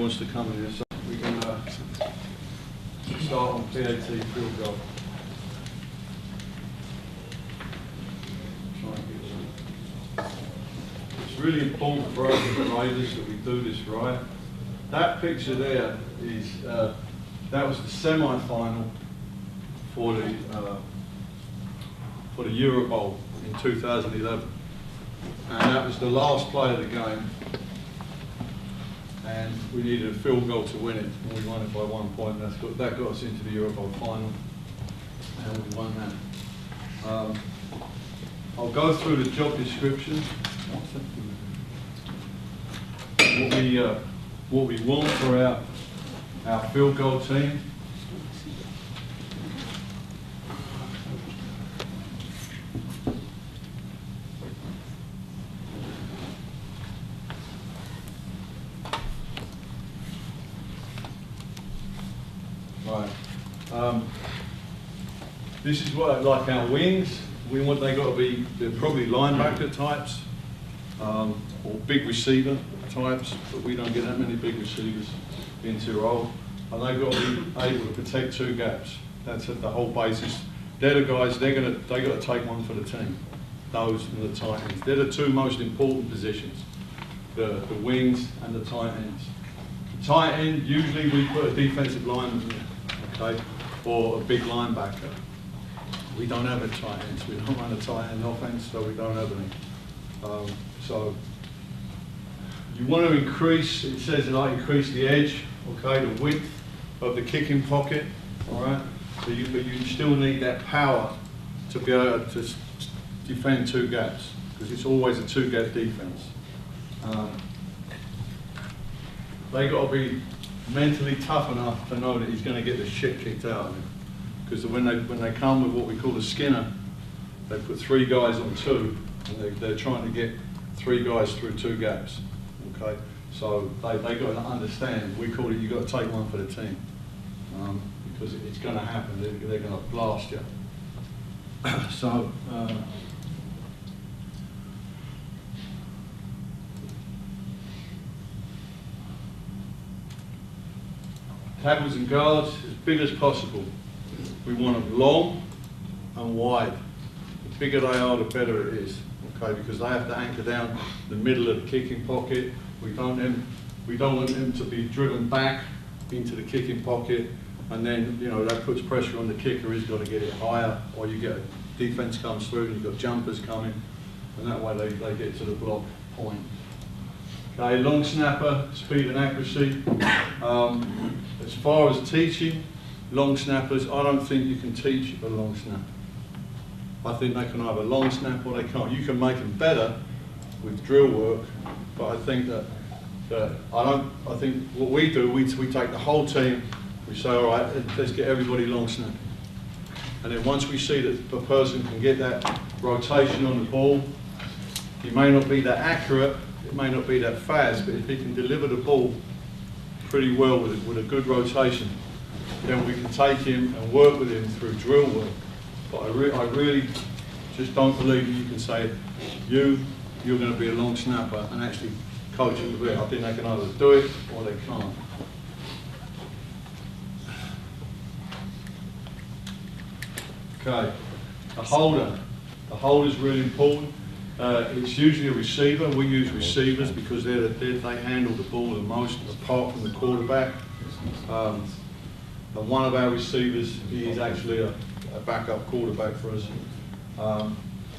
wants to come in here. So we can start on PAT field goal. It's really important for us as riders that we do this right. That picture there is, that was the semi-final for the Euro Bowl in 2011. And that was the last play of the game. And we needed a field goal to win it, and we won it by 1 point. That got us into the Euro Bowl final, and we won that. I'll go through the job description. What we want for our field goal team. Right. This is what like our wings. We want they're probably linebacker types or big receiver types, but we don't get that many big receivers into role. And they've got to be able to protect 2 gaps. That's the whole basis. They're the guys. They got to take one for the team. Those and the tight ends. They're the 2 most important positions. The wings and the tight ends. The tight end, usually we put a defensive lineman in, okay, or a big linebacker. We don't have a tight end. We don't run a tight end offense, so we don't have any. So you want to increase. It says that I increase the edge, okay, the width of the kicking pocket. All right. So but you still need that power to be able to defend 2 gaps, because it's always a 2-gap defense. They got to be mentally tough enough to know that he's going to get the shit kicked out of him. Because when they come with what we call a skinner, they put 3 guys on 2, and they're trying to get 3 guys through 2 gaps. Okay, so they got to understand. We call it, you got to take one for the team, because it's going to happen. They're going to blast you. So. Tackles and guards as big as possible. We want them long and wide. The bigger they are, the better it is. Okay, because they have to anchor down the middle of the kicking pocket. We don't want them to be driven back into the kicking pocket, and then that puts pressure on the kicker. He's got to get it higher, or you get a defense comes through and you've got jumpers coming, and that way they get to the block point. Okay, long snapper, speed and accuracy. As far as teaching long snappers, I don't think you can teach a long snap. I think they can either long snap or they can't. You can make them better with drill work, but I think I think what we do, we take the whole team, we say, all right, let's get everybody long snap. And then once we see that the person can get that rotation on the ball, he may not be that accurate, it may not be that fast, but if he can deliver the ball pretty well with a good rotation, then we can take him and work with him through drill work. But I really just don't believe that you can say, you're going to be a long snapper and actually coach him to be it. I think they can either do it or they can't. Okay, the holder. The holder is really important. It's usually a receiver. We use receivers because they handle the ball the most, apart from the quarterback. And one of our receivers, he is actually a backup quarterback for us.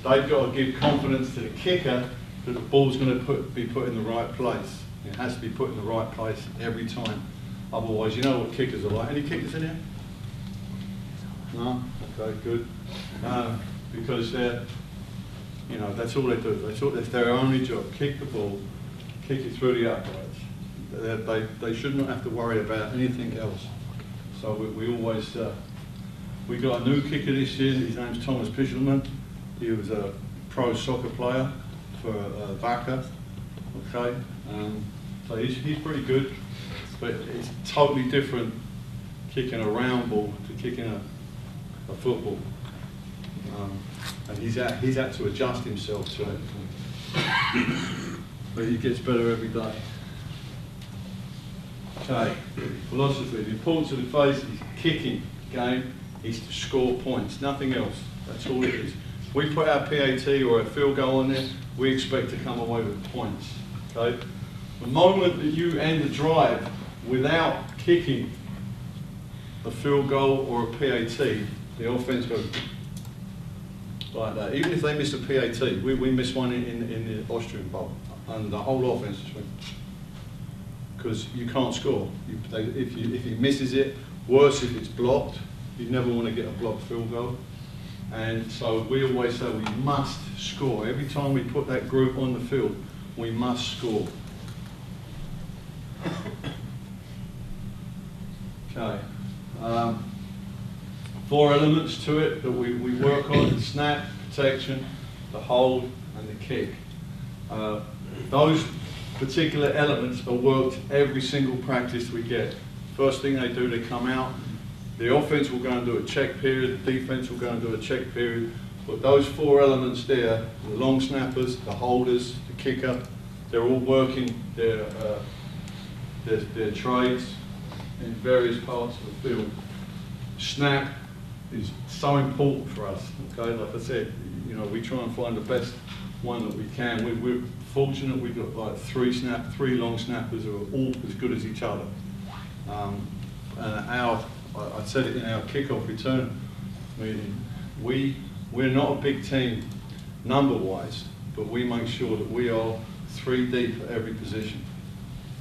They've got to give confidence to the kicker that the ball's going to be put in the right place. It has to be put in the right place every time. Otherwise, you know what kickers are like. Any kickers in here? No? Okay, good. Because they're, that's all they do. That's their only job. Kick the ball, kick it through the uprights. They should not have to worry about anything else. So we always, we got a new kicker this year. His name's Thomas Pischelman. He was a pro soccer player for Wacker. Okay, so he's pretty good, but it's totally different kicking a round ball to kicking a football. And he's had to adjust himself to it. But he gets better every day. Okay, philosophy. The importance of the phase is kicking game is to score points, nothing else. That's all it is. We put our PAT or a field goal on there, we expect to come away with points. Okay? The moment that you end the drive without kicking a field goal or a PAT, the offense goes like that. Even if they miss a PAT, we missed one in the Austrian Bowl, and the whole offense just went, because you can't score. If he misses it, worse if it's blocked. You never want to get a blocked field goal. And so we always say we must score. Every time we put that group on the field, we must score. Okay. 4 elements to it that we work on: the snap, protection, the hold, and the kick. Those particular elements are worked every single practice we get. First thing they do, they come out. The offense will go and do a check period, the defense will go and do a check period. But those 4 elements there, the long snappers, the holders, the kicker, they're all working their trades in various parts of the field. Snap is so important for us. Okay, like I said, you know, we try and find the best one that we can. We're fortunate we've got like 3 long snappers who are all as good as each other. And I said it in our kickoff return meeting, we're not a big team number-wise, but we make sure that we are 3 deep at every position,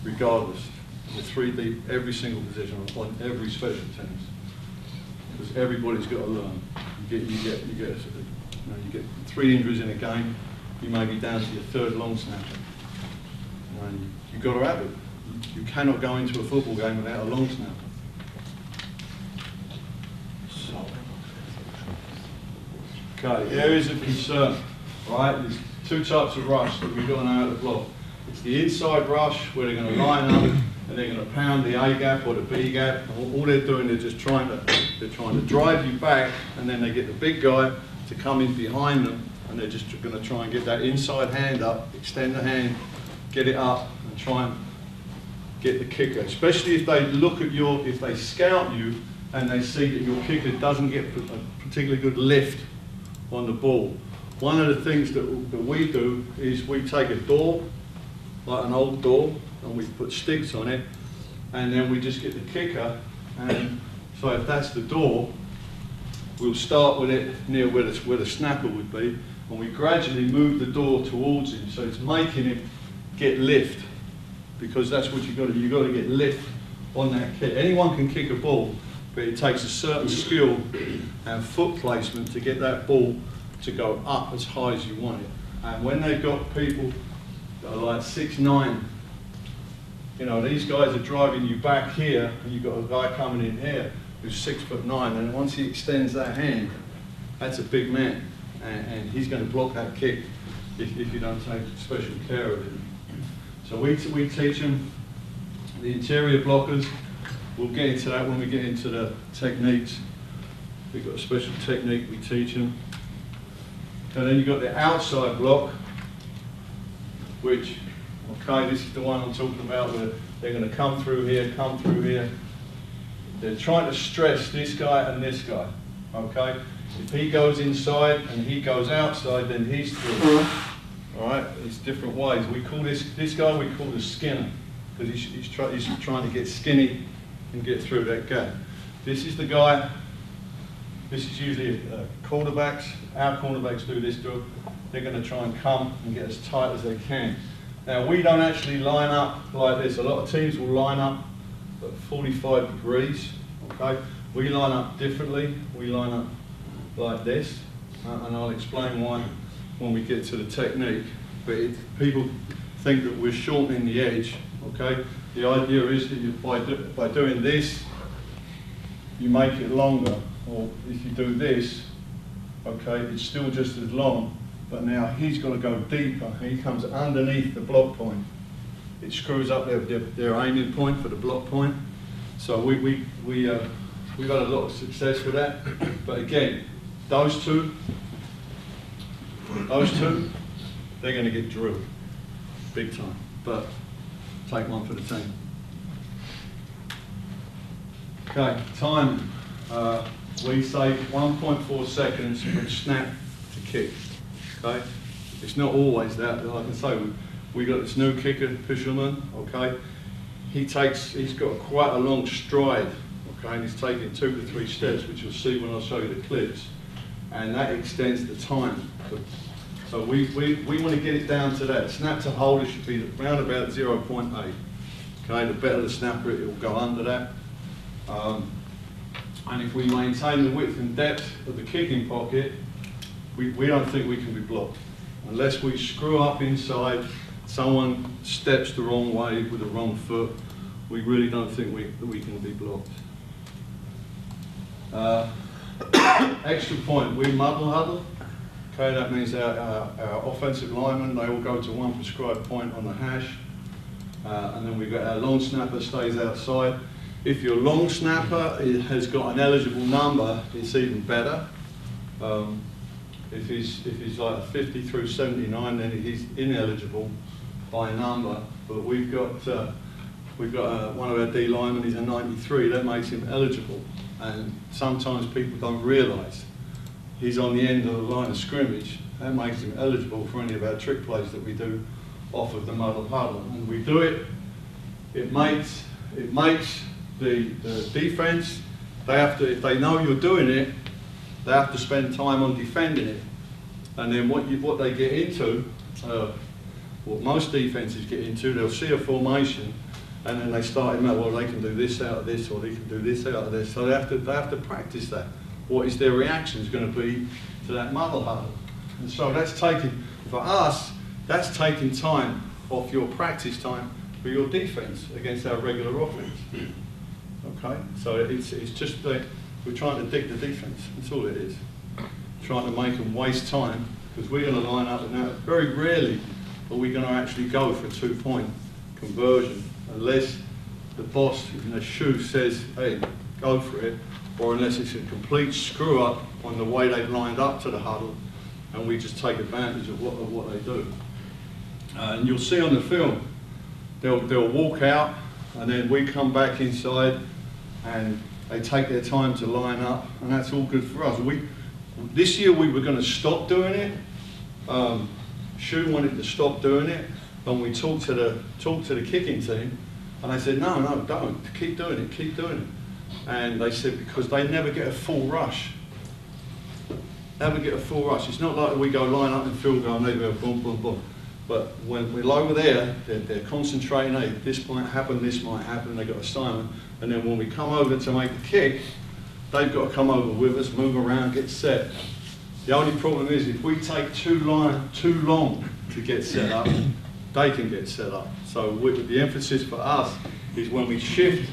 regardless. We're 3 deep every single position on every special teams, because everybody's got to learn. You get 3 injuries in a game, you may be down to your 3rd long snapper, and you've got to have it. You cannot go into a football game without a long snapper. Okay, areas of concern, right? There's 2 types of rush that we've got to know how to block. It's the inside rush, where they're going to line up and they're going to pound the A gap or the B gap. All they're doing, they're trying to drive you back, and then they get the big guy to come in behind them, and they're just going to try and get that inside hand up, extend the hand, get it up, and try and get the kicker. Especially if they look at if they scout you and they see that your kicker doesn't get a particularly good lift on the ball. One of the things that we do is we take a door, like an old door, and we put sticks on it, and then we just get the kicker, and so if that's the door, we'll start with it near where the snapper would be, and we gradually move the door towards him, so it's making him get lift, because that's what you've got to do. You've got to get lift on that kick. Anyone can kick a ball, but it takes a certain skill and foot placement to get that ball to go up as high as you want it. And when they've got people that are like 6'9", you know, these guys are driving you back here, and you've got a guy coming in here who's 6'9", and once he extends that hand, that's a big man, and he's going to block that kick if you don't take special care of it. So we teach them the interior blockers. We'll get into that when we get into the techniques. We've got a special technique we teach them. And then you've got the outside block, which, okay, this is the one I'm talking about, where they're going to come through here, come through here. They're trying to stress this guy and this guy, okay? If he goes inside and he goes outside, then he's through. All right, it's different ways. We call this guy, we call the skinner, because he's trying to get skinny and get through that gap. This is the guy, this is usually quarterbacks. Our cornerbacks do this job. They're going to try and come and get as tight as they can. Now, we don't actually line up like this. A lot of teams will line up at 45 degrees, okay? We line up differently. We line up like this, and I'll explain why when we get to the technique. But people think that we're shortening the edge, okay? The idea is that by doing this, you make it longer. Or if you do this, okay, it's still just as long, but now he's got to go deeper. He comes underneath the block point. It screws up their aiming point for the block point. So we got a lot of success with that. But again, those two, they're going to get drilled big time. But take one for the team. Okay, time. We say 1.4 seconds from snap to kick. Okay, it's not always that. Like I say, we got this new kicker, fisherman. Okay, he's got quite a long stride. Okay, and he's taking 2 to 3 steps, which you'll see when I show you the clips, and that extends the time. So we want to get it down to that. Snap to hold, it should be around about 0.8. Okay, the better the snapper, it will go under that. And if we maintain the width and depth of the kicking pocket, we don't think we can be blocked. Unless we screw up inside, someone steps the wrong way with the wrong foot, we really don't think we can be blocked. Extra point, we muddle huddle. Okay, that means our offensive linemen, they all go to one prescribed point on the hash. And then we've got our long snapper stays outside. If your long snapper has got an eligible number, it's even better. If he's like a 50 through 79, then he's ineligible by number. But we've got one of our D linemen, he's a 93, that makes him eligible. And sometimes people don't realise he's on the end of the line of scrimmage. That makes him eligible for any of our trick plays that we do off of the muddle huddle. And we do it, it makes the defence, if they know you're doing it, they have to spend time on defending it. And then what they get into, what most defences get into, they'll see a formation and then they start, well, they can do this out of this, or they can do this out of this. So they have to practice that. What is their reaction going to be to that muddle huddle? And so that's taking, for us, that's taking time off your practice time for your defence against our regular offence. Okay, so it's just that we're trying to dig the defence. That's all it is. Trying to make them waste time, because we're going to line up, and now very rarely are we going to actually go for a 2-point conversion unless the boss in a shoe says, hey, go for it, or unless it's a complete screw up on the way they've lined up to the huddle, and we just take advantage of what they do. And you'll see on the film, they'll walk out, and then we come back inside, and they take their time to line up, and that's all good for us. This year we were going to stop doing it. Shu wanted to stop doing it, and we talked to the kicking team, and they said, no, don't, keep doing it, keep doing it. And they said, because they never get a full rush. Never get a full rush. It's not like we go line up in field goal and they go boom, boom, boom. But when we're over there, they're concentrating, hey, this might happen, and they've got assignment. And then when we come over to make the kick, they've got to come over with us, move around, get set. The only problem is if we take too long to get set up, they can get set up. So the emphasis for us is when we shift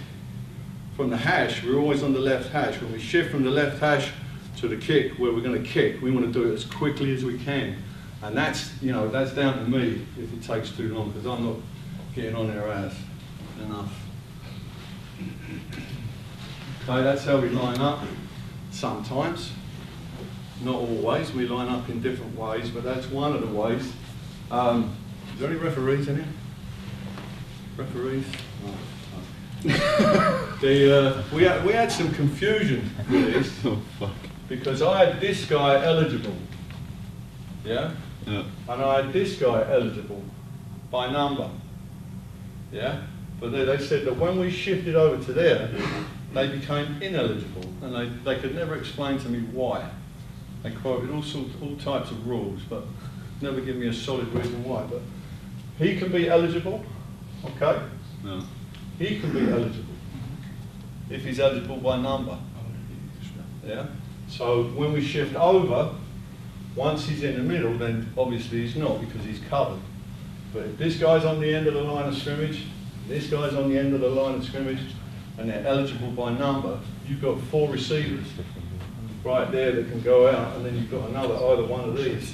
from the hash, we're always on the left hash. When we shift from the left hash to the kick, where we're going to kick, we want to do it as quickly as we can. And that's down to me if it takes too long, because I'm not getting on their ass enough. Okay, that's how we line up. Sometimes, not always, we line up in different ways, but that's one of the ways. Is there any referees in here? Referees? Oh. We had some confusion with this. Oh, fuck. Because I had this guy eligible, yeah? Yeah. And I had this guy eligible by number, yeah? But they said that when we shifted over to there, they became ineligible, and they could never explain to me why. They quoted all types of rules, but never give me a solid reason why. But he can be eligible, okay? No. He can be eligible if he's eligible by number, yeah? So when we shift over, once he's in the middle, then obviously he's not, because he's covered. But if this guy's on the end of the line of scrimmage, this guy's on the end of the line of scrimmage, and they're eligible by number, you've got 4 receivers right there that can go out, and then you've got either one of these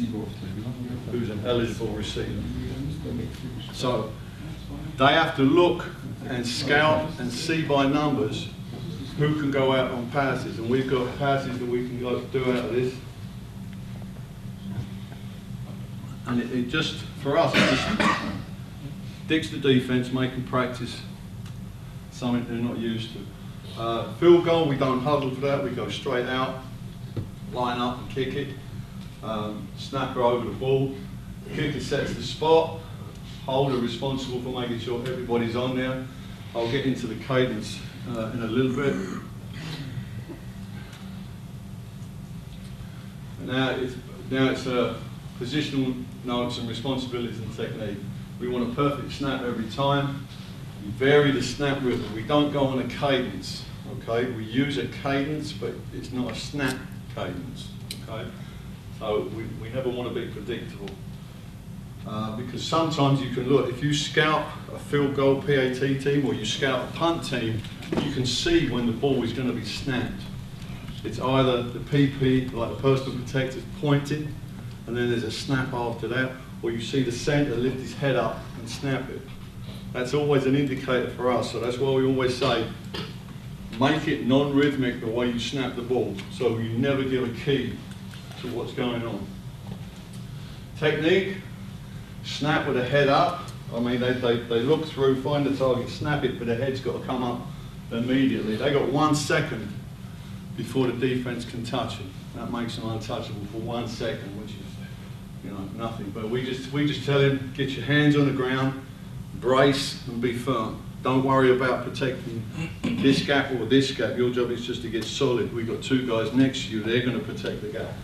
who's an eligible receiver. So they have to look and scout and see by numbers who can go out on passes, and we've got passes that we can do out of this. And it just, for us, it just digs the defence, make them practice something they're not used to. Field goal, we don't huddle for that, we go straight out, line up and kick it. Snapper over the ball, kicker sets the spot, holder responsible for making sure everybody's on there. I'll get into the cadence in a little bit. Now it's positional notes and responsibilities and technique. We want a perfect snap every time. We vary the snap rhythm. We don't go on a cadence, okay? We use a cadence, but it's not a snap cadence, okay? So we never want to be predictable. Because sometimes you can look, if you scout a field goal PAT team or you scout a punt team, you can see when the ball is going to be snapped. It's either the PP, like the personal protector, pointing, and then there's a snap after that, or you see the centre lift his head up and snap it. That's always an indicator for us, so that's why we always say, make it non-rhythmic the way you snap the ball, so you never give a key to what's going on. Technique, snap with the head up. I mean, they look through, find the target, snap it, but the head's got to come up immediately. They got 1 second before the defense can touch it. That makes them untouchable for 1 second, which is, nothing. But we just tell him, get your hands on the ground, brace and be firm. Don't worry about protecting this gap or this gap. Your job is just to get solid. We've got 2 guys next to you, they're going to protect the gap.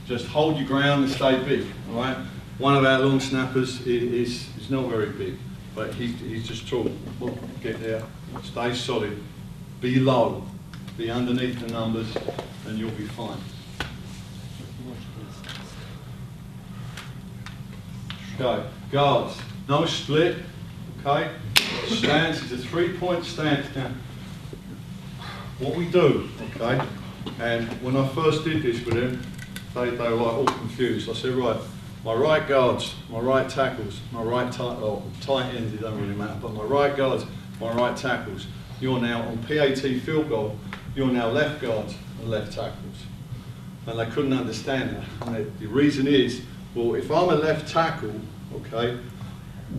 Just hold your ground and stay big, all right? One of our long snappers is not very big, but he's just tall. Get there, stay solid, be low, be underneath the numbers, and you'll be fine. Okay, guards, no split, okay? Stance is a 3-point stance. Now, what we do, okay, and when I first did this with them, they were like all confused. I said, right, my right guards, my right tackles, my right tight ends, it don't really matter, but my right guards, my right tackles, you're now on PAT field goal, you're now left guards and left tackles. And they couldn't understand that. And the reason is, well, if I'm a left tackle, okay,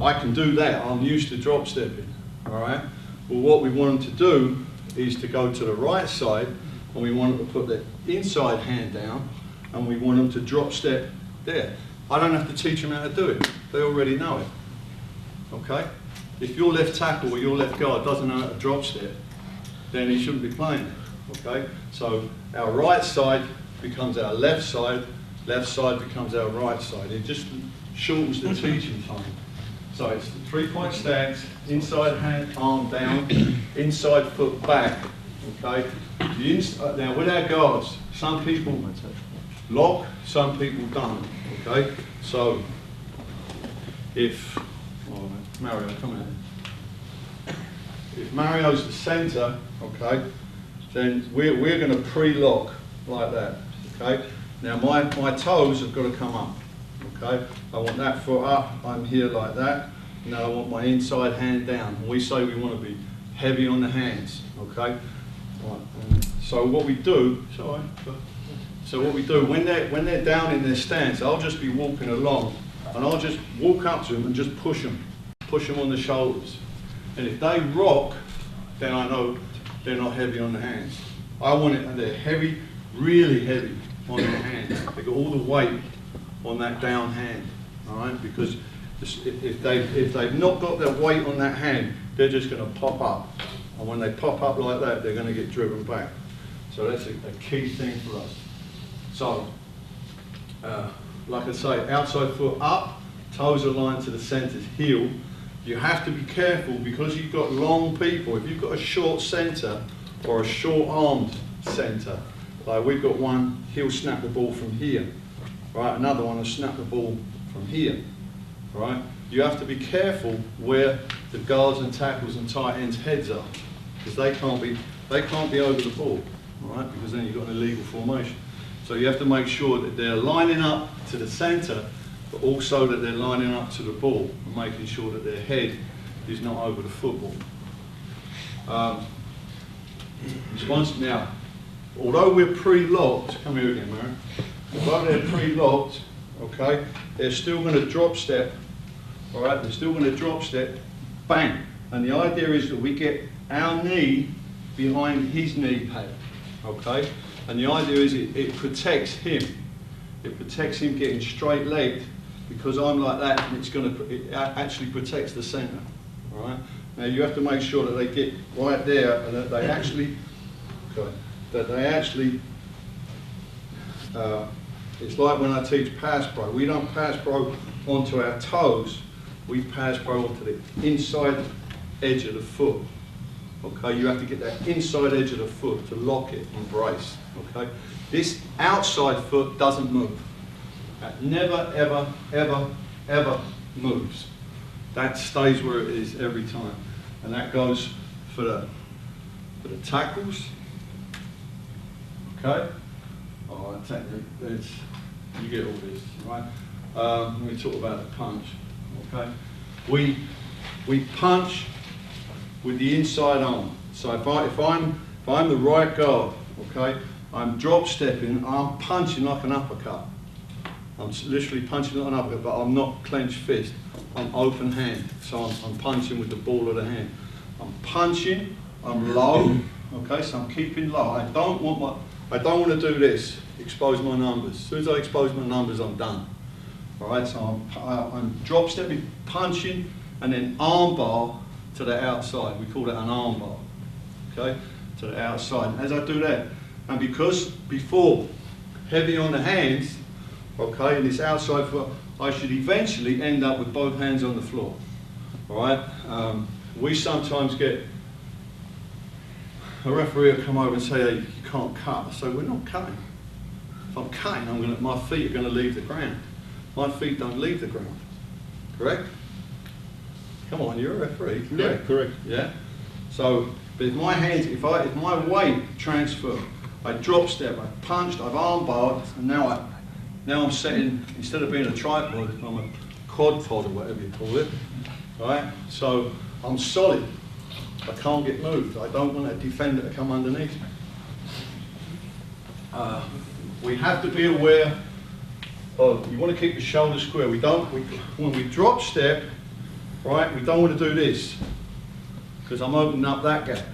I can do that. I'm used to drop stepping, all right? Well, what we want them to do is to go to the right side, and we want them to put the inside hand down, and we want them to drop step there. I don't have to teach them how to do it. They already know it, okay? If your left tackle or your left guard doesn't know how to drop step, then he shouldn't be playing it, okay? So our right side becomes our left side becomes our right side. It just shortens the teaching time. So it's the 3-point stance, inside hand, arm down, inside foot back, okay? Now with our guards, some people lock, some people don't, okay? So if, Mario, come here. If Mario's the centre, okay, then we're going to pre-lock like that, okay? Now my toes have got to come up, okay? I want that foot up, I'm here like that. Now I want my inside hand down. And we say we want to be heavy on the hands, okay? Right. So what we do, when they're down in their stance, I'll just be walking along, and I'll just walk up to them and just push them on the shoulders. And if they rock, then I know they're not heavy on the hands. I want it, and they're heavy, really heavy on their hands. They got all the weight on that down hand, all right? Because if they've not got their weight on that hand, they're just going to pop up. And when they pop up like that, they're going to get driven back. So that's a key thing for us. So, like I say, outside foot up, toes aligned to the centre's heel. You have to be careful because you've got long people. If you've got a short centre or a short-armed centre, like we've got one, he'll snap the ball from here, right? Another one will snap the ball from here, right? You have to be careful where the guards and tackles and tight ends' heads are, because they can't be over the ball, all right? Because then you've got an illegal formation. So you have to make sure that they're lining up to the centre, but also that they're lining up to the ball and making sure that their head is not over the football. Now, although we're pre-locked, come here again, Mary. Although they're pre-locked, okay, they're still going to drop step, all right? They're still going to drop step, bang, And the idea is that we get our knee behind his knee pad, okay? And the idea is it protects him. It protects him getting straight legged because I'm like that, and it actually protects the centre, all right? Now you have to make sure that they get right there and that they actually, it's like when I teach pass pro. We don't pass pro onto our toes, we pass pro onto the inside edge of the foot. Okay, you have to get that inside edge of the foot to lock it and brace. Okay, this outside foot doesn't move. That never, ever, ever, ever moves. That stays where it is every time, and that goes for the tackles. Okay. Oh, technique. You get all this, right? We talk about the punch. Okay. We punch with the inside arm. So if I'm the right guard, okay, I'm drop stepping, I'm punching like an uppercut. I'm literally punching like an uppercut, but I'm not clenched fist. I'm open hand. So I'm punching with the ball of the hand. I'm punching, I'm low, okay, so I'm keeping low. I don't want to do this, expose my numbers. As soon as I expose my numbers, I'm done. All right, so I'm drop stepping, punching, and then arm bar to the outside. We call it an arm bar, okay, to the outside. As I do that, and because before, heavy on the hands, okay, and this outside foot, I should eventually end up with both hands on the floor. All right, we sometimes get a referee will come over and say, hey, you can't cut. I say, we're not cutting. If I'm cutting, my feet are going to leave the ground. My feet don't leave the ground. Correct? Come on, you're a referee. Correct? Yeah, correct. Yeah? So, but if my hands, if my weight transfer, I drop step, I punched, I've arm barred, and now I'm setting, instead of being a tripod, I'm a quad pod or whatever you call it. Right? So I'm solid. I can't get moved. I don't want a defender to come underneath me. We have to be aware of, you want to keep the shoulders square. When we drop step, right, we don't want to do this because I'm opening up that gap,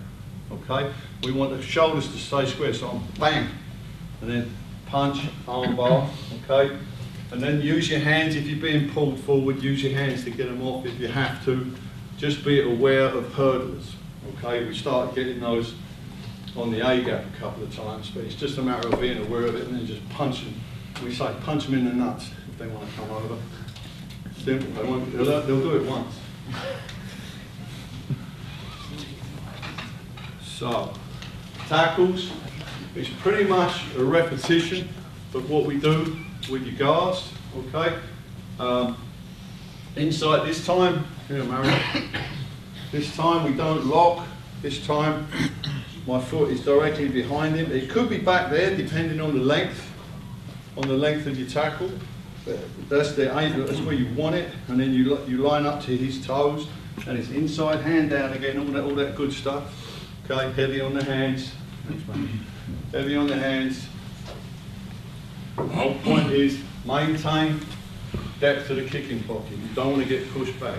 okay? We want the shoulders to stay square, so I'm bang, and then punch, arm bar, okay? And then use your hands if you're being pulled forward, use your hands to get them off if you have to. Just be aware of hurdlers, okay? We started getting those on the A-gap a couple of times, but it's just a matter of being aware of it and then just punch them. We say punch them in the nuts if they want to come over. Simple, they'll do it once. So, tackles, it's pretty much a repetition of what we do with your guards, okay? Inside this time, here Mario, this time we don't lock, this time my foot is directly behind him. It could be back there depending on the length of your tackle. That's where you want it, and then you line up to his toes, and it's inside hand down again, all that good stuff. Okay, heavy on the hands. Heavy on the hands. The whole point is maintain depth to the kicking pocket. You don't want to get pushed back.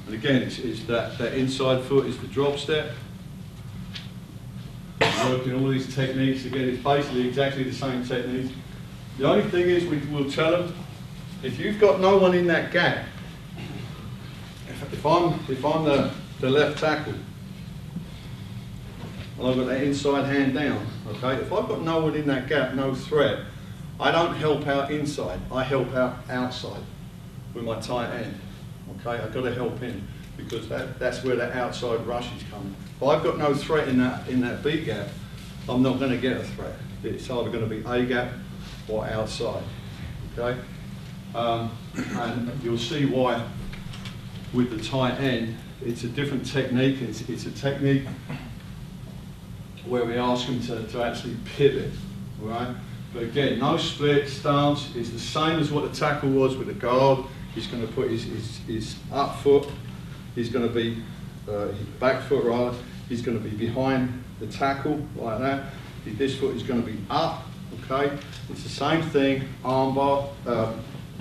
And again, it's that inside foot is the drop step. Working all these techniques, again, it's basically exactly the same technique. The only thing is we'll tell them, if you've got no one in that gap, if I'm the left tackle, and I've got that inside hand down, okay, if I've got no one in that gap, no threat, I don't help out inside, I help out outside with my tight end, okay, I've got to help in, because that's where that outside rush is coming. If I've got no threat in that B gap, I'm not going to get a threat. It's either going to be A gap or outside, okay? And you'll see why with the tight end, it's a different technique. It's a technique where we ask them to actually pivot, right? But again, no split stance. It's the same as what the tackle was with the guard. He's going to put his up foot, he's going to be, his back foot rather, he's going to be behind the tackle like that. This foot is going to be up, okay? It's the same thing, arm bar,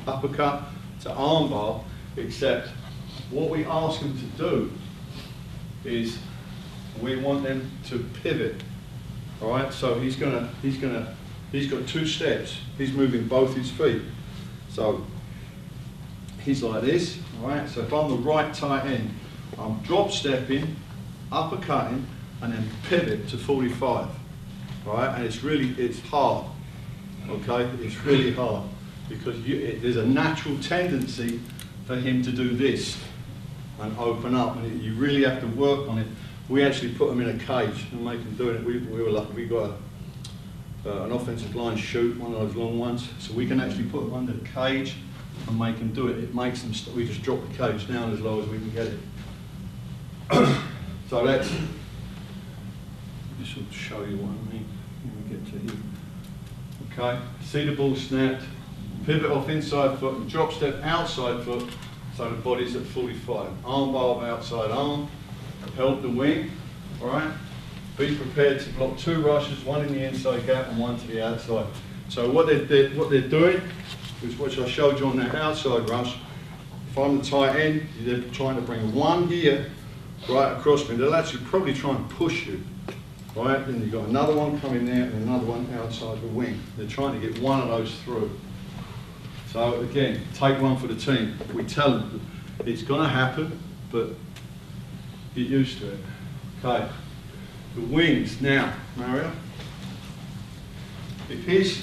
uppercut to armbar, except what we ask them to do is we want them to pivot. All right, so he's got 2 steps. He's moving both his feet. So he's like this, all right? So if I'm the right tight end, I'm drop stepping, uppercutting, and then pivot to 45, all right? And it's hard, okay? It's really hard because there's a natural tendency for him to do this and open up, and you really have to work on it. We actually put him in a cage and make him do it. We were lucky, we got an offensive line chute, one of those long ones, so we can actually put him under the cage and make him do it. It makes them, we just drop the cage down as low as we can get it. So that's, this will show you what I mean when we get to here. Okay, see the ball snapped, pivot off inside foot and drop step outside foot so the body's at 45. Arm bar of outside arm, help the wing, all right? Be prepared to block 2 rushes, 1 in the inside gap and 1 to the outside. So what they're doing is what I showed you on that outside rush. If I'm the tight end, they're trying to bring 1 here right across me. They'll actually probably try and push you, right? Then you've got another one coming there and another one outside the wing. They're trying to get 1 of those through. So again, take 1 for the team. We tell them it's going to happen, but get used to it. Okay. The wings now, Mario. If he's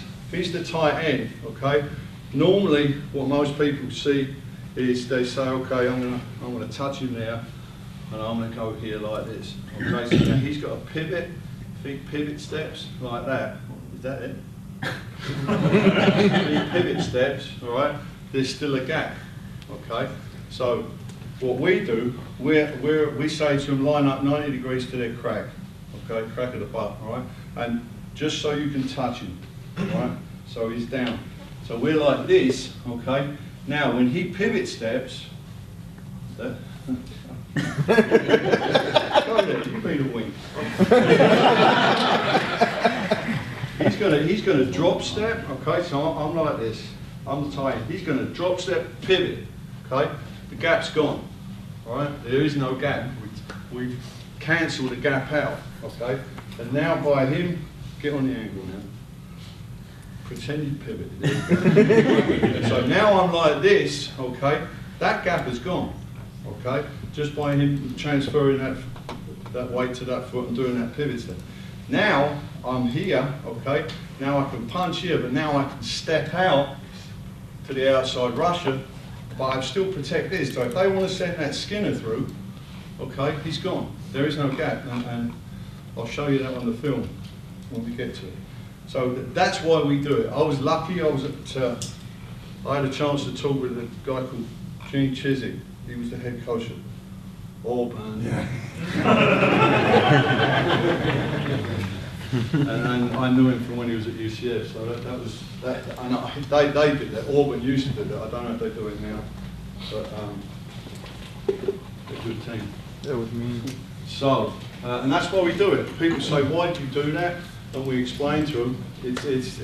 the tight end, okay. Normally, what most people see is they say, okay, I'm gonna touch him now, and I'm gonna go here like this. Okay, so now he's got a pivot, big pivot steps like that. Is that it? Big pivot steps. All right. There's still a gap. Okay. So what we do, we say to them, line up 90 degrees to their crack. Okay, crack of the butt, all right? And just so you can touch him, all right? So he's down. So we're like this, okay? Now, when he pivot steps, go there, you be the wing. He's gonna drop step, okay? So I'm like this, I'm the tight end. He's gonna drop step, pivot, okay? The gap's gone, all right? There is no gap. We've cancelled the gap out, okay? And now by him, get on the angle now. Pretend you pivot. So now I'm like this, okay? That gap is gone, okay? Just by him transferring that weight to that foot and doing that pivot step. Now I'm here, okay? Now I can punch here, but now I can step out to the outside rusher, but I still protect this. So if they want to send that Skinner through, okay, he's gone. There is no gap, and I'll show you that on the film when we get to it. So that's why we do it. I was lucky. I had a chance to talk with a guy called Gene Chiswick. He was the head coach at Auburn. Yeah. and I knew him from when he was at UCF. So that was that. And they did that. Auburn used to do that. I don't know if they do it now, but a good team. That was me. So, and that's why we do it. People say, why do you do that? And we explain to them, it's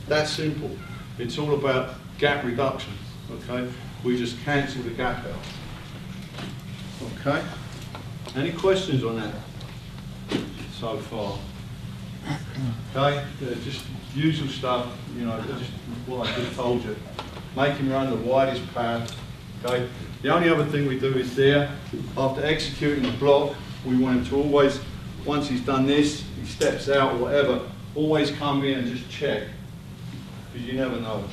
that simple. It's all about gap reduction, okay? We just cancel the gap out. Okay? Any questions on that so far? Okay? Just usual stuff, you know, just what I just told you. Make him run the widest path, okay? The only other thing we do is there, after executing the block, we want him to always, once he's done this, he steps out or whatever, always come in and just check. Because you never know.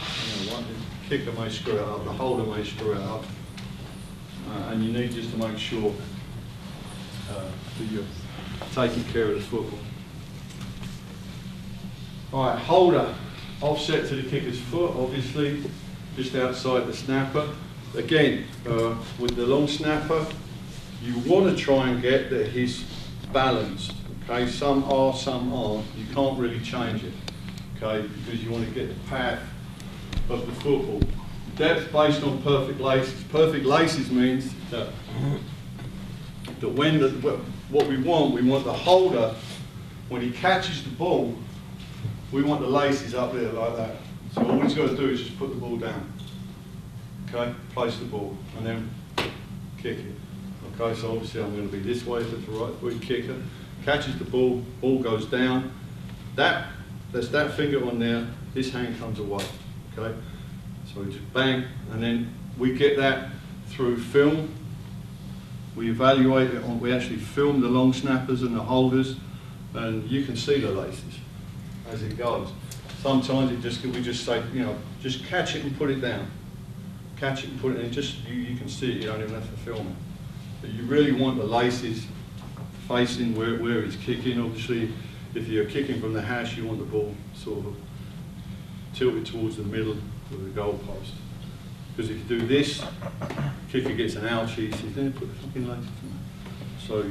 You know, the kicker may screw it up, the holder may screw it up. And you need just to make sure that you're taking care of the football. All right, holder, offset to the kicker's foot, obviously, just outside the snapper. Again, with the long snapper, you want to try and get that he's balanced, okay? Some are, some aren't. You can't really change it, okay? Because you want to get the path of the football. Depth based on perfect laces. Perfect laces means that when what we want the holder, when he catches the ball, we want the laces up there like that. So all he's got to do is just put the ball down. okay? Place the ball, and then kick it. Okay, so obviously I'm going to be this way if it's the right foot kicker. Catches the ball, ball goes down. There's that finger on there, this hand comes away, okay? So we just bang, and then we get that through film. We evaluate it, we actually film the long snappers and the holders, and you can see the laces as it goes. Sometimes we just say, you know, just catch it and put it down. Catch it and put it in, just you can see it, you don't even have to film it. But you really want the laces facing where it's kicking. Obviously, if you're kicking from the hash, you want the ball sort of tilted towards the middle of the goal post. Because if you do this, kicker gets an ouchie, so then put the fucking laces in. So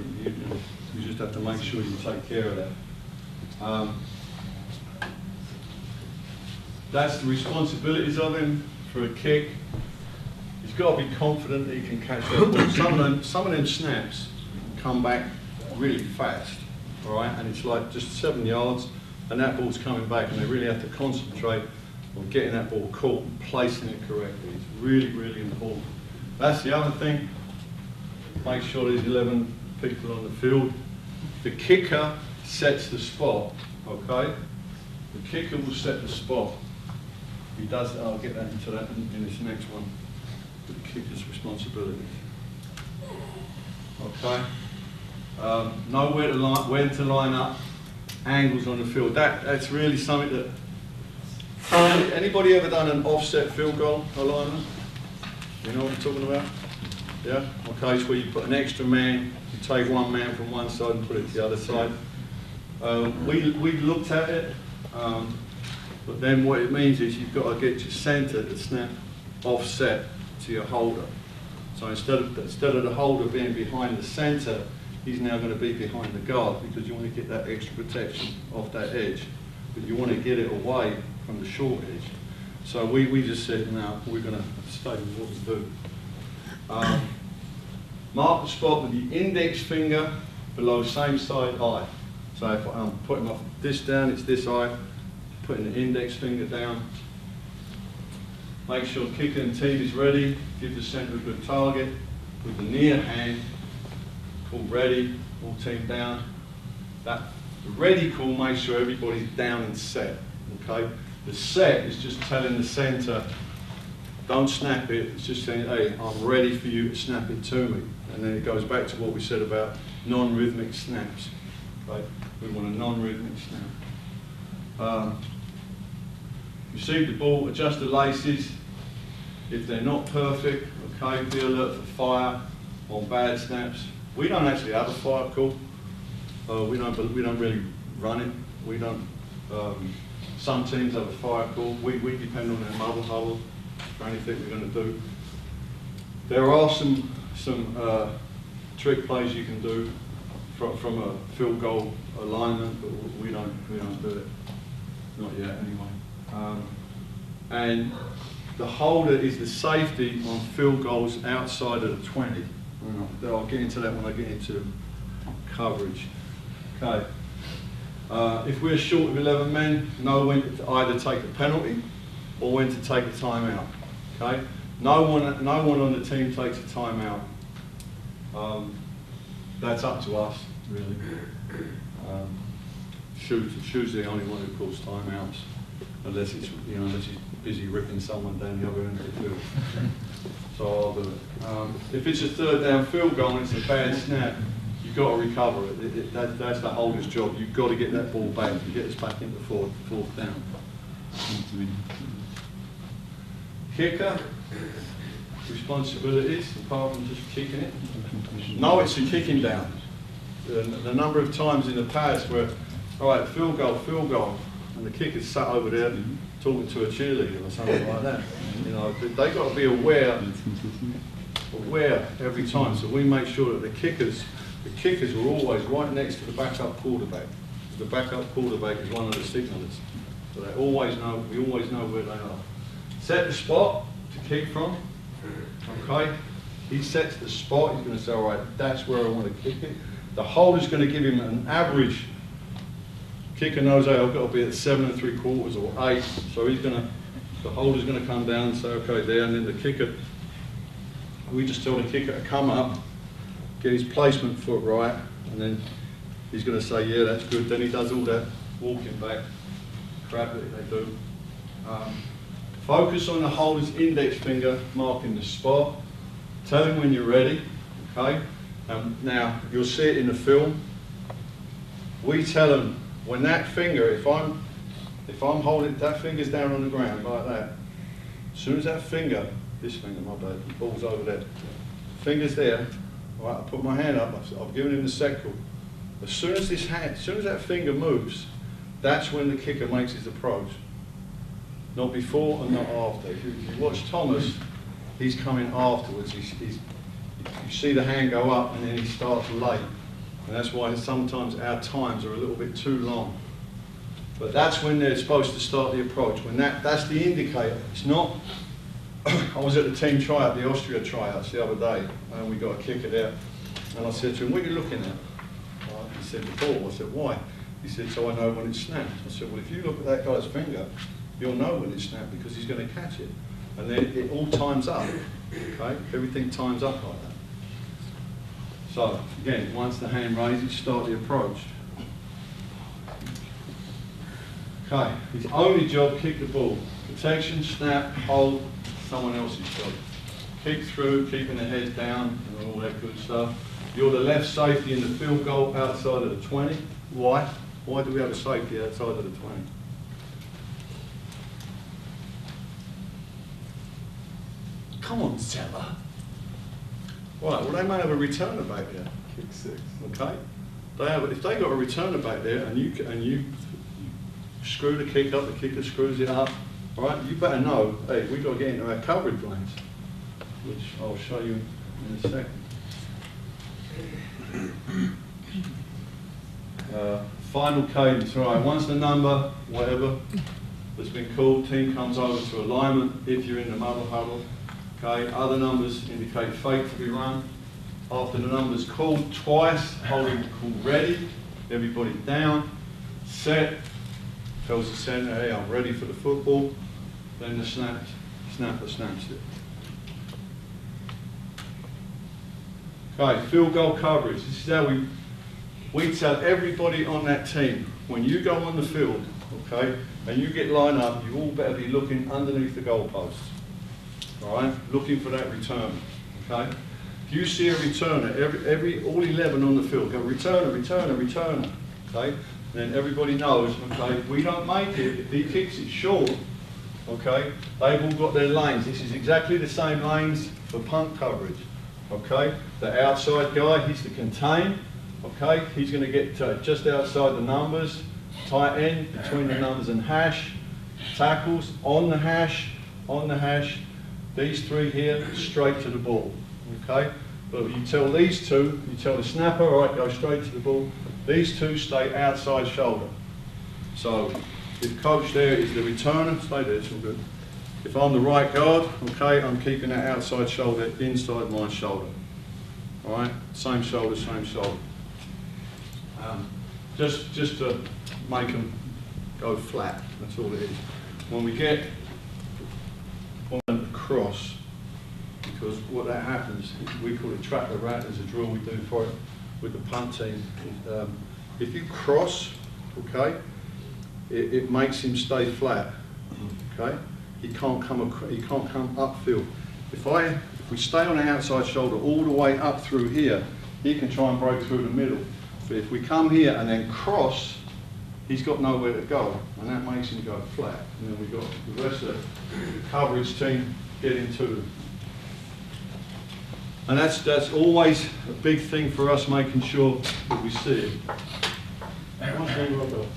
you just have to make sure you take care of that. That's the responsibilities of him for a kick. He's got to be confident that he can catch that ball. Some of them snaps come back really fast, all right? And it's like just 7 yards, and that ball's coming back, and they really have to concentrate on getting that ball caught and placing it correctly. It's really, really important. That's the other thing. Make sure there's 11 people on the field. The kicker sets the spot, okay? The kicker will set the spot. He does that. I'll get that into that in this next one. The kicker's responsibilities. Okay. Know when to line up, angles on the field. That's really something that. Anybody ever done an offset field goal alignment? You know what I'm talking about? Yeah. Okay. It's where you put an extra man. You take one man from one side and put it to the other side. We looked at it. But then what it means is you've got to get your centre to snap offset to your holder. So instead of the holder being behind the centre, he's now going to be behind the guard because you want to get that extra protection off that edge. But you want to get it away from the short edge. So we just said, no, we're going to stay with what we do. Mark the spot with the index finger below same side eye. So if I'm putting off this down, it's this eye. Putting the index finger down. Make sure kicker and team is ready. Give the centre a good target. With the near hand, call ready, all team down. The ready call makes sure everybody's down and set. Okay? The set is just telling the centre, don't snap it. It's just saying, hey, I'm ready for you to snap it to me. And then it goes back to what we said about non-rhythmic snaps. Okay? We want a non-rhythmic snap. Receive the ball, adjust the laces. If they're not perfect, okay, be alert for fire on bad snaps. We don't actually have a fire call. We don't really run it. We don't. Some teams have a fire call. We depend on their mother huddle for anything we're going to do. There are some trick plays you can do from a field goal alignment, but we don't do it. Not yet, anyway. And the holder is the safety on field goals outside of the 20. I'll get into that when I get into coverage. Okay. If we're short of 11 men, know when to either take a penalty or when to take a timeout. Okay. No one on the team takes a timeout. That's up to us, really. Shoot's the only one who calls timeouts. Unless he's busy ripping someone down the other end of the field. So I'll do it. If it's a third down field goal and it's a bad snap, you've got to recover it. That's the holder's job. You've got to get that ball back and get us back into fourth down. Kicker, responsibilities, apart from just kicking it. No, it's a kicking down. The number of times in the past where, all right, field goal, and the kicker's sat over there talking to a cheerleader or something like that. You know, they've got to be aware every time. So we make sure that the kickers are always right next to the backup quarterback. The backup quarterback is one of the signalers. So we always know where they are. Set the spot to kick from. Okay? He sets the spot, he's going to say, all right, that's where I want to kick it. The holder's going to give him an average. Kicker knows, hey, I've got to be at 7 3/4 or 8. So the holder's going to come down and say, okay, there, and then the kicker we just tell the kicker to come up, get his placement foot right, and then he's going to say, yeah, that's good. Then he does all that walking back crap that they do. Focus on the holder's index finger marking the spot. Tell him when you're ready, okay? Now, you'll see it in the film. We tell him when that finger, if I'm holding, that finger's down on the ground like that, as soon as that finger, this finger, my bad, the ball's over there, finger's there, all right, I put my hand up, I've given him the signal. As soon as that finger moves, that's when the kicker makes his approach. Not before and not after. If you watch Thomas, he's coming afterwards. You see the hand go up and then he starts late. And that's why sometimes our times are a little bit too long. But that's when they're supposed to start the approach. When that's the indicator. It's not. I was at the team tryout, the Austria tryouts the other day, and we got a kicker there. And I said to him, "What are you looking at?" He said, "The ball." I said, "Why?" He said, "So I know when it's snapped." I said, "Well, if you look at that guy's finger, you'll know when it's snapped because he's going to catch it." And then it all times up. Okay, everything times up like that. So again, once the hand raises, start the approach. Okay, his only job, kick the ball. Protection, snap, hold, someone else's job. Kick through, keeping the head down, and all that good stuff. You're the left safety in the field goal outside of the 20. Why? Why do we have a safety outside of the 20? Come on, Zeller. Right, well, they may have a returner back there. Kick 6. Okay? If they got a returner back there and you screw the kick up, the kicker screws it up, all right, you better know, hey, we've got to get into our coverage lanes, which I'll show you in a second. Final cadence, all right, once the number, whatever, that's been called, team comes over to alignment if you're in the mother huddle. Okay, other numbers indicate fake to be run. After the number's called twice, holding call ready, everybody down, set, tells the center, hey, I'm ready for the football. Then the snapper snaps it. Okay, field goal coverage. This is how we tell everybody on that team, when you go on the field, okay, and you get lined up, you all better be looking underneath the goalposts. All right, looking for that return. Okay, if you see a returner, all 11 on the field go returner, returner, returner. Okay, then everybody knows. Okay, if we don't make it, if he kicks it short, okay, they've all got their lanes. This is exactly the same lanes for punt coverage. Okay, the outside guy, he's the contain. Okay, he's going to get just outside the numbers, tight end between the numbers and hash. Tackles on the hash, on the hash. These three here, straight to the ball, okay? But you tell these two, you tell the snapper, all right, go straight to the ball. These two stay outside shoulder. So if coach there is the returner, stay there, it's all good. If I'm the right guard, okay, I'm keeping that outside shoulder inside my shoulder. All right, same shoulder, same shoulder. Just to make them go flat, that's all it is. When we get cross, because what that happens, we call it trap the rat, as a drill we do for it with the punt team. If you cross, okay, it makes him stay flat. Okay, he can't come upfield. If we stay on the outside shoulder all the way up through here, he can try and break through the middle. But if we come here and then cross, he's got nowhere to go, and that makes him go flat. And then we've got the rest of the coverage team get into them. And that's always a big thing for us, making sure that we see it. How much longer have I got?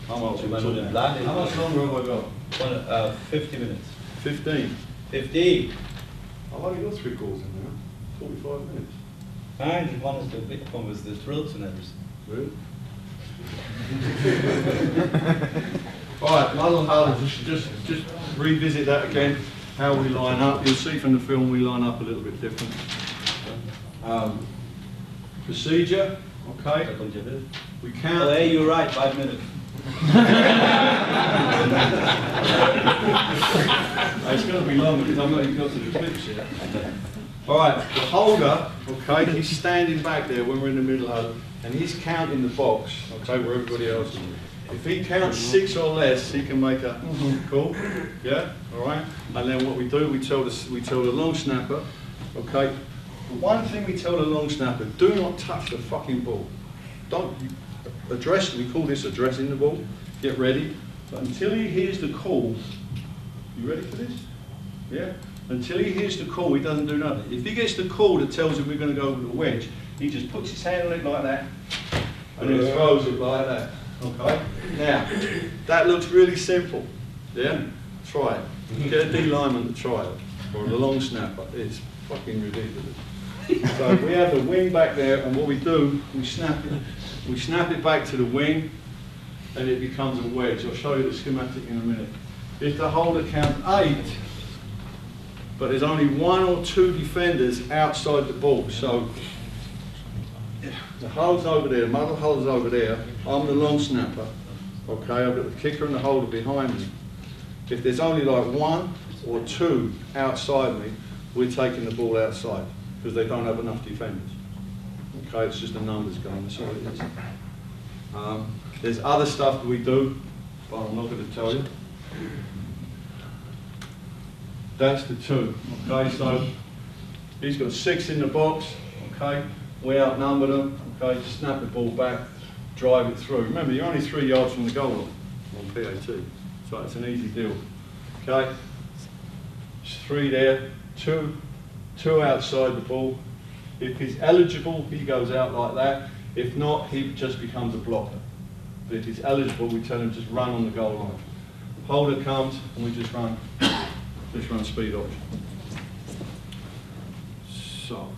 How much longer have I got? 50 minutes. 15. 15. I've only got 3 calls in now. 45 minutes. And one is the big one was the drills and everything. Really? All right, muddle huddle, just revisit that again, how we line up. You'll see from the film we line up a little bit different. Procedure, okay. We count. Oh, hey, you're right, 5 minutes. It's going to be longer because I've not even got to the clips yet. All right, the holder, okay, he's standing back there when we're in the middle huddle, and he's counting the box, okay, where everybody else is. If he counts 6 or less, he can make a call, yeah, all right? And then what we do, we tell the long snapper, okay, the one thing we tell the long snapper, do not touch the fucking ball. Don't address, we call this addressing the ball, get ready, but until he hears the call, you ready for this? Yeah? Until he hears the call, he doesn't do nothing. If he gets the call that tells him we're going to go with the wedge, he just puts his hand on it like that, and then throws it like that. Okay? Now, that looks really simple. Yeah? Try it. Get a D lineman to try it, or the long snapper. It's fucking ridiculous. So we have the wing back there, and what we do, we snap it back to the wing, and it becomes a wedge. I'll show you the schematic in a minute. If the holder counts 8, but there's only 1 or 2 defenders outside the ball, so the hole's over there, the muzzle hole's over there, I'm the long snapper, okay, I've got the kicker and the holder behind me. If there's only like 1 or 2 outside me, we're taking the ball outside, because they don't have enough defenders. Okay, it's just a numbers game, that's all it is. There's other stuff that we do, but I'm not going to tell you. That's the 2, okay, so he's got 6 in the box, okay, we outnumber them, okay, just snap the ball back, drive it through. Remember, you're only 3 yards from the goal line on PAT, so it's an easy deal, okay. There's 3 there, two outside the ball. If he's eligible, he goes out like that. If not, he just becomes a blocker. But if he's eligible, we tell him just run on the goal line. Holder comes, and we just run speed option. So,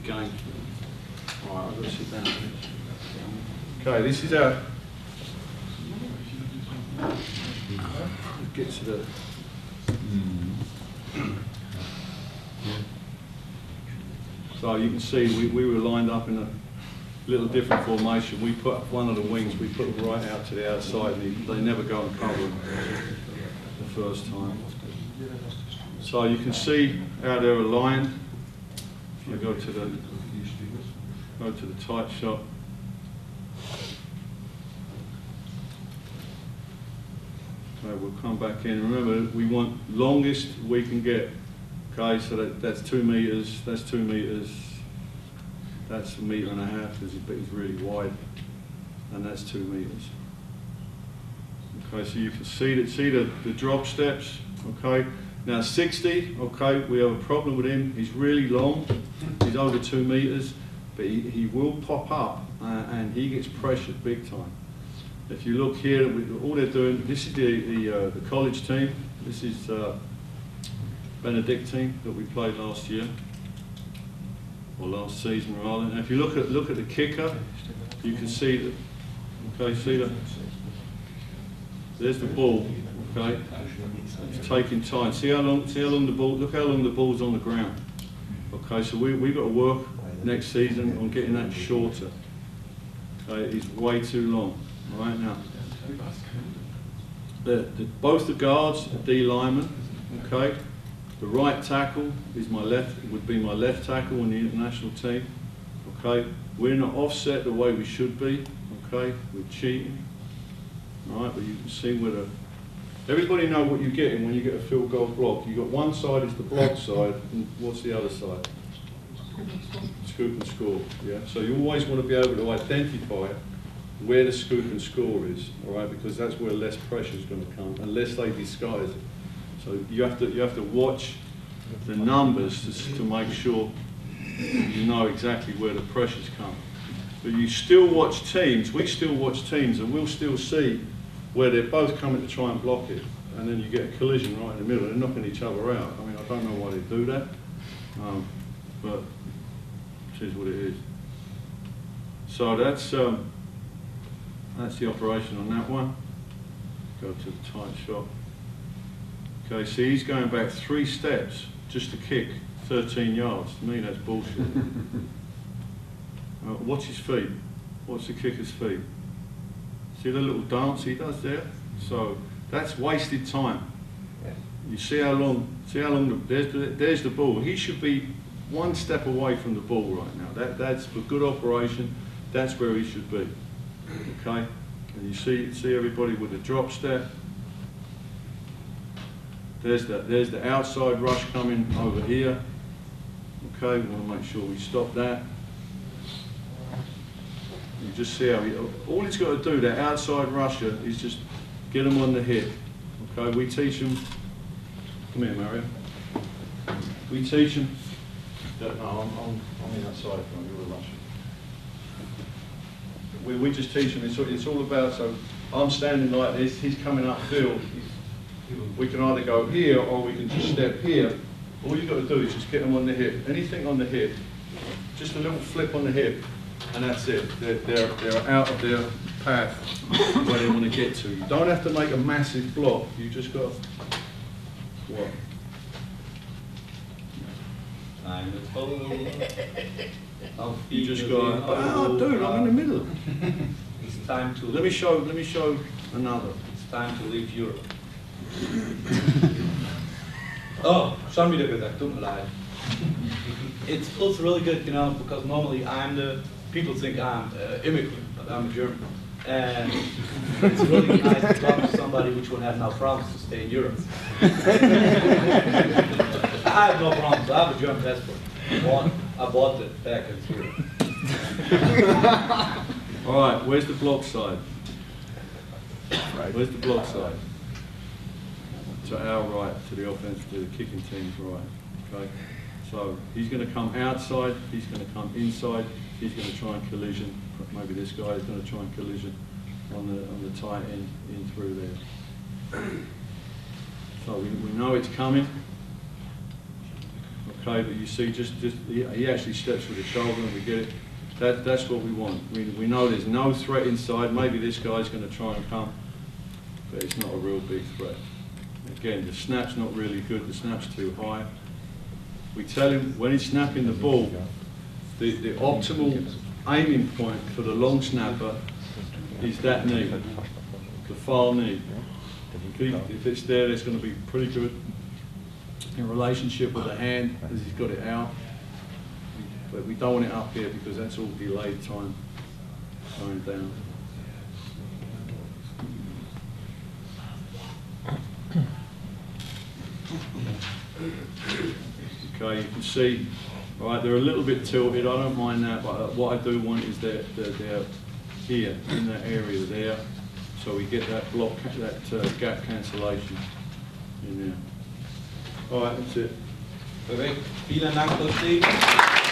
game. All right, I've got to sit down. Okay, this is our. Get to the. So you can see we were lined up in a little different formation. We put one of the wings, we put them right out to the outside, and they never go and cover them the first time. So you can see how they're aligned. If you go to the tight shot. Okay, we'll come back in. Remember, we want longest we can get. Okay, so that's 2 meters, that's 2 meters, that's 1.5 meters because it's really wide, and that's 2 meters. Okay, so you can see the drop steps, okay. Now 60, okay, we have a problem with him, he's really long, he's over 2 meters, but he will pop up and he gets pressured big time. If you look here, all they're doing, this is the college team, this is Benedictine that we played last year, or last season rather. And if you look at the kicker, you can see that. Okay, see that? There's the ball. Okay, it's taking time. See how long the ball. Look how long the ball's on the ground. Okay, so we've got to work next season on getting that shorter. Okay, it's way too long. All right now. Both the guards are D linemen. Okay. The right tackle is would be my left tackle in the international team. Okay, we're not offset the way we should be. Okay, we're cheating. All right, but you can see where everybody know what you're getting when you get a field goal block. You got one side is the block side, and what's the other side? Scoop and score. Yeah. So you always want to be able to identify where the scoop and score is. All right, because that's where less pressure is going to come, unless they disguise it. So you have to watch the numbers to make sure you know exactly where the pressures come. But you still watch teams, we still watch teams, and we'll still see where they're both coming to try and block it. And then you get a collision right in the middle, they're knocking each other out. I mean, I don't know why they do that, but it is what it is. So that's the operation on that one. Go to the tight shot. Okay, so he's going back 3 steps just to kick 13 yards. To me, that's bullshit. Watch his feet. Watch the kicker's feet. See the little dance he does there? So that's wasted time. You see how long, there's the ball. He should be one step away from the ball right now. That's for good operation, that's where he should be. Okay? And you see everybody with the drop step. There's the outside rush coming over here. Okay, we want to make sure we stop that. You just see how all he's got to do, that outside rusher, is just get him on the hip. Okay, we teach him. Come here, Mario. We teach him that. No, I'm the outside from you're a rusher. We just teach him. It's all about. So I'm standing like this. He's coming upfield. We can either go here or we can just step here. All you've got to do is just get them on the hip. Anything on the hip, just a little flip on the hip, and that's it. They're out of their path where they want to get to. You don't have to make a massive block. You just got what? I'm the total. You just go. Oh, dude, I'm in the middle. It's time to. Let me show another. It's time to leave Europe. Oh, schon wieder gesagt, tut mir leid. It feels really good, you know, because normally people think I'm immigrant, but I'm a German. And it's really nice to talk to somebody which would have no problems to stay in Europe. I have no problems, I have a German passport. I bought it back in Europe. All right, where's the block side? Where's the block side? To our right, to the offense, to the kicking team's right. Okay, so he's going to come outside, he's going to come inside, he's going to try and collision. Maybe this guy is going to try and collision on the tight end in through there. So we know it's coming. Okay, but you see, he actually steps with the shoulder, and we get it. That's what we want. We know there's no threat inside. Maybe this guy's going to try and come, but it's not a real big threat. Again, the snap's not really good, the snap's too high. We tell him when he's snapping the ball, the optimal aiming point for the long snapper is that knee, the far knee. If it's there, it's going to be pretty good in relationship with the hand as he's got it out. But we don't want it up here because that's all delayed time going down. Okay, you can see, all right, they're a little bit tilted, I don't mind that, but what I do want is they're here, in that area there, so we get that block, that gap cancellation in there. All right, that's it. Perfekt. Vielen Dank, Coach.